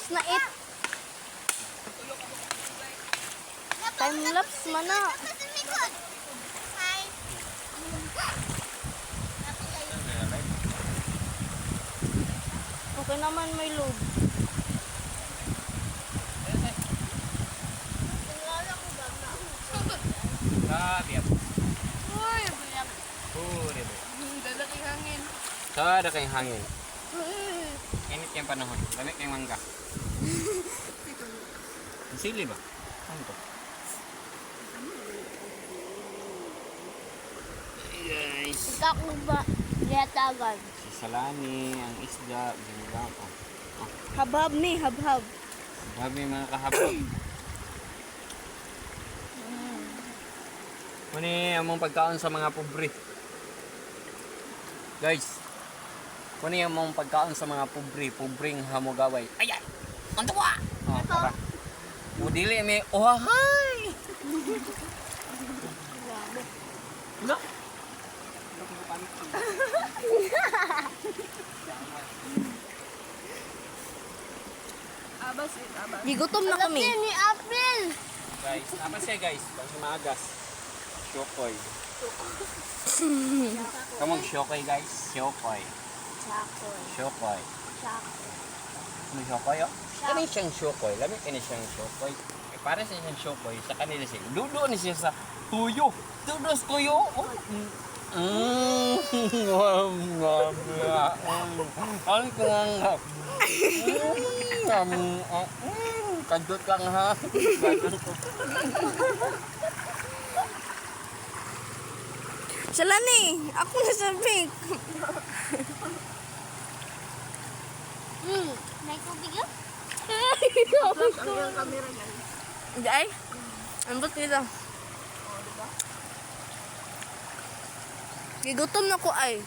Time-lapse na it. Time-lapse man na. Okay naman may load. Biap. Uy, biyak. Dadaki hangin. Ada kayong hangin. Init yung panahon. Lamig yung mangga. Sili ba? Ano to? Hey guys. Ikaw ba? Liyatagan. Si Salani, ang isda, ginagawa ko. Habhab ni, habhab. Grabe yung mga kahabag. Kuni among pagkaon sa mga pobre. Guys. Kuni among pagkaon sa mga pobre, pobreng hamugaway. Ayan. Ang tuwa. Oh, tara. O dili may ohahay. No. Abas. Gigutom na kami. Ni April. Guys, apa siya guys? Basta maagas. Shokoy. Kamong shokoy guys. Shokoy. Chakoy. Shokoy. Chakoy. Ano shokoy oh? Kani siyang shokoy. Lamig kani siyang shokoy. Eh, para sa siyang shokoy, sa kanila siya. Dudo ni siya sa tuyo. Dudo sa tuyo. Oh. Ang kang kadot lang ha. Salani, ako nasabi. May tubig yun? Ang camera niyan. Hindi ay. Ambot nito. Gigutom na ko ay.